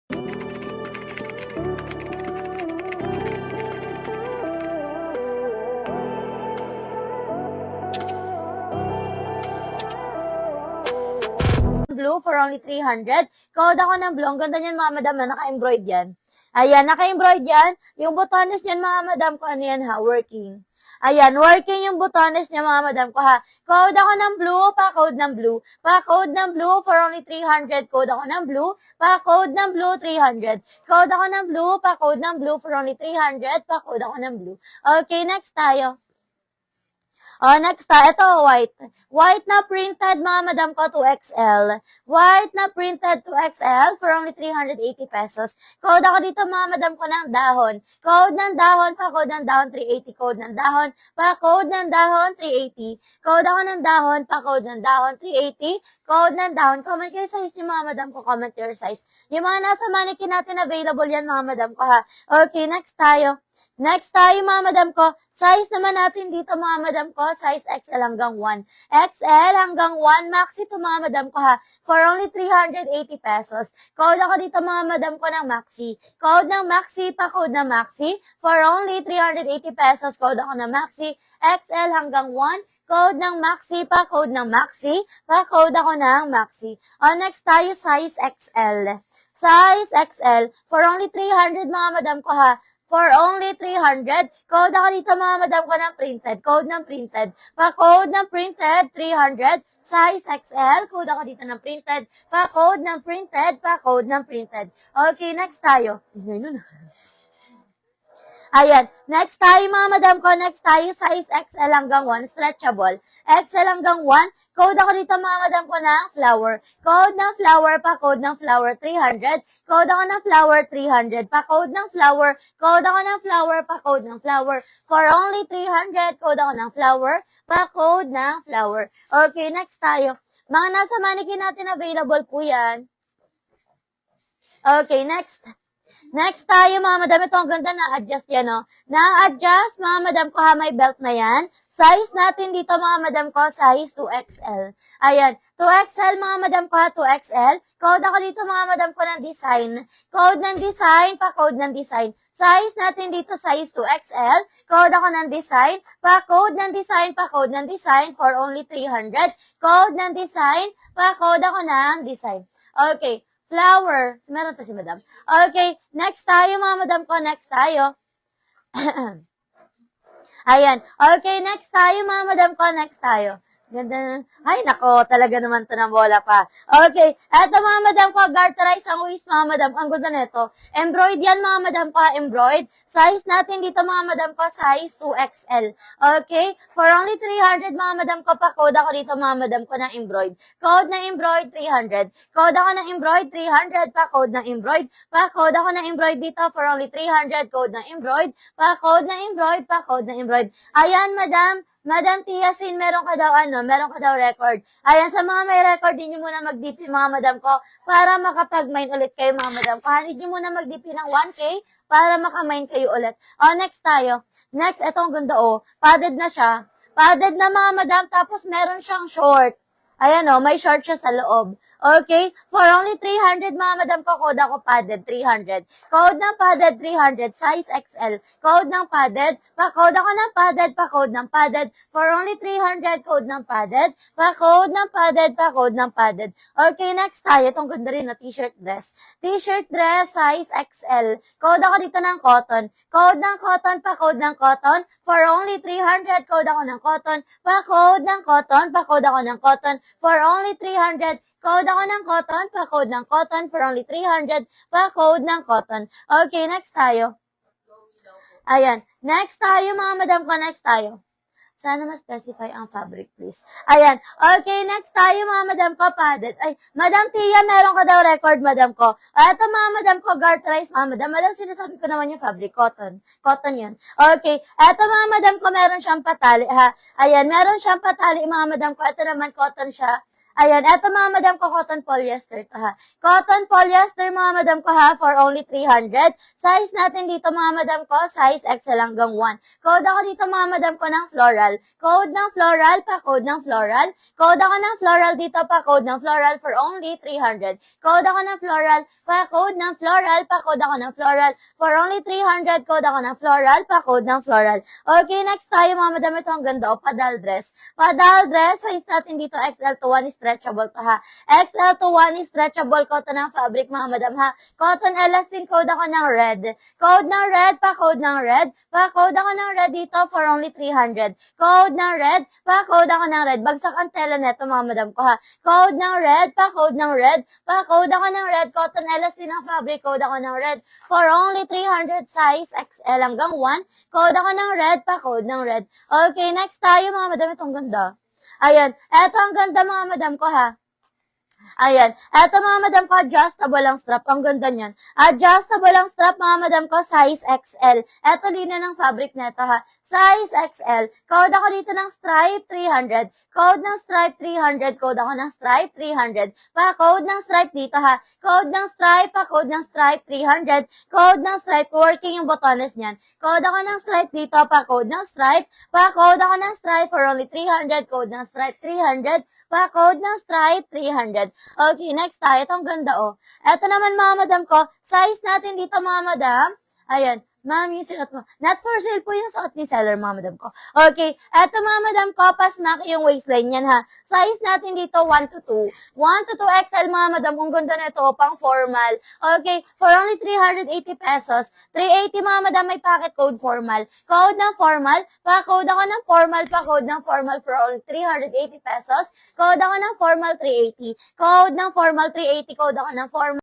Blue for only 300. Code ako ng blue. Ang ganda niyan mga madam na naka-embroid yan. Ayan, naka-embroid yan. Yung botones niyan mga madam ko, ano yan ha? Working. Ayan, working yung botones niya mga madam ko ha. Code ako ng blue, pa-code ng blue. Pa-code ng blue for only 300. Code ako ng blue, pa-code ng blue 300. Code ako ng blue, pa-code ng blue for only 300. Pa-code ako ng blue. Okay, next tayo. Next, ito, white. White na printed, mga madam ko, 2XL. White na printed 2XL for only 380 pesos. Code ako dito, mga madam ko, ng dahon. Code ng dahon, pa-code ng dahon, 380. Code ng dahon, pa-code ng dahon, 380. Code ako ng dahon, pa-code ng dahon, 380. Code ng dahon. Comment kayo size niyo, mga madam ko. Comment your size. Yung mga nasa mannequin natin, available yan, mga madam ko, ha. Okay, next tayo. Next tayo, mga madam ko. Size naman natin dito, mga madam ko, size XL hanggang 1. XL hanggang 1, maxi to mga madam ko ha, for only 380 pesos. Code ako dito mga madam ko ng maxi. Code ng maxi, pa-code ng maxi, for only 380 pesos. Code ako ng maxi, XL hanggang 1. Code ng maxi, pa-code ng maxi, pa-code ako ng maxi. Next tayo, size XL. Size XL, for only 300 mga madam ko ha, for only 300. Code ako dito mga madam ko ng printed. Code ng printed. Pa-code ng printed, 300. Size XL. Code ako dito ng printed. Pa-code ng printed. Pa-code ng printed. Okay, next tayo. Ayan. Next tayo mga madam ko. Next tayo, size XL hanggang 1. Stretchable. XL hanggang 1. Code ako dito mga madam ko ng flower. Code ng flower, pa-code ng flower, 300. Code ako ng flower, 300. Pa-code ng flower. Code ako ng flower, pa-code ng flower. For only 300. Code ako ng flower, pa-code ng flower. Okay, next tayo. Mga nasa mannequin natin available po yan. Okay, next. Next tayo mga madam, ito ang ganda na-adjust yan, no? Na-adjust, mga madam ko ha, may belt na yan. Size natin dito mga madam ko, size 2XL. Ayan, 2XL mga madam ko ha, 2XL. Code ako dito mga madam ko ng design. Code ng design, pa-code ng design. Size natin dito, size 2XL. Code ako ng design, pa-code ng design, pa-code ng design for only 300. Code ng design, pa-code ako ng design. Okay. Flower. Meron to si madam. Okay, next tayo mga madam ko. Next tayo. Ayan. Okay, next tayo mga madam ko. Next tayo. Ganda. Ay, nako, talaga naman to ng bola pa. Okay, eto mga madam ko, garterize ang waist mga madam. Ang ganda nito. Embroid yan mga madam ko, embroid. Size natin dito mga madam ko, size 2XL. Okay, for only 300 mga madam ko, pa-code ako dito mga madam ko ng embroid. Code ng embroid, 300. Code ako ng embroid, 300. Pa-code ng embroid. Pa-code ako ng embroid dito for only 300. Code ng embroid. Pa-code ng embroid. Pa-code ng embroid. Ayan madam. Madam Tiasin, meron ka daw record. Ayan, sa mga may record, din nyo muna mag-DP mga madam ko para makapag-mine ulit kayo mga madam ko. Need nyo muna mag-DP ng 1K para makamine kayo ulit. Next tayo. Next, etong ganda padded na siya. Padded na mga madam, tapos meron siyang short. Ayan may short siya sa loob. Okay? For only 300 mga madam ko, code ako padded, 300. Code ng padded, 300. Size XL. Code ng padded. Pa-code ako ng padded, pa-code ng padded. For only 300, code ng padded. Pa-code ng padded, pa-code ng padded. Okay, next tayo. Itong ganda rin na t-shirt dress. T-shirt dress, size XL. Code ako dito ng cotton. Code ng cotton, pa-code ng cotton. For only 300, code ako ng cotton. Pa-code ng cotton, pa-code ako ng cotton. For only 300, code ako ng cotton, pa-code ng cotton for only 300, pa-code ng cotton. Okay, next tayo. Ayan. Next tayo, mga madam ko, next tayo. Sana ma-specify ang fabric, please. Ayan. Okay, next tayo, mga madam ko, padded. Ay, Madam Tia, meron ka daw record, madam ko. Ito, mga madam ko, garterize, mga madam. Madam, sinasabi ko naman yung fabric, cotton. Cotton yun. Okay. Ito, mga madam ko, meron siyang patali, ha. Ayan, meron siyang patali, mga madam ko. Ito naman, cotton siya. Ayan, eto mga madam ko, cotton polyester to ha. Cotton polyester mga madam ko ha, for only 300. Size natin dito mga madam ko, size XL hanggang 1. Code ako dito mga madam ko ng floral. Code ng floral, pa-code ng floral. Code ako ng floral dito, pa-code ng floral for only 300. Code ako ng floral, pa-code ng floral, pa-code ako ng floral for only 300. Code ako ng floral, pa-code ng floral. Okay, next tayo mga madam, ito ang ganda o, padal dress. Padal dress, size natin dito XL to 1 stretchable to ha. XL to 1 stretchable cotton ng fabric mga madam ha. Cotton elastin, code ako ng red. Code ng red, pa-code ng red. Pa-code ako ng red dito for only 300. Code ng red, pa-code ako ng red. Bagsak ang tela neto mga madam ko ha. Code ng red, pa-code ng red. Pa-code ako ng red. Cotton elastin ng fabric, code ako ng red. For only 300, size XL hanggang 1. Code ako ng red, pa-code ng red. Okay, next tayo mga madam, itong ganda. Ayan, eto ang ganda mga madam ko ha. Ayan, eto mga madam ko, adjustable ang strap. Ang ganda niyan. Adjustable ang strap mga madam ko, size XL. Eto lina ng fabric neto ha. Size XL. Code ako dito ng stripe 300. Code ng stripe 300. Code ako ng stripe 300. Pa-code ng stripe dito ha. Code ng stripe, pa-code ng stripe 300. Code ng stripe, working yung botones niyan. Code ako ng stripe dito, pa-code ng stripe. Pa-code ako ng stripe for only 300. Code ng stripe 300. Pa-code ng stripe 300. Okay, next tayo. Itong ganda oh. Ito naman mga madam ko, size natin dito mga madam. Ayan. Ma'am, yung suot mo. Not for sale po yung suot ni seller, mga madam ko. Okay, eto mga madam ko, pasmak yung waistline yan ha. Size natin dito, 1 to 2. 1 to 2 XL, mga madam. Kung ganda na ito, pang formal. Okay, for only 380 pesos. 380, mga madam, may packet code formal. Code ng formal, pa-code ako ng formal, pa-code ng formal for only 380 pesos. Code ako ng formal, 380. Code ng formal, 380. Code ako ng formal.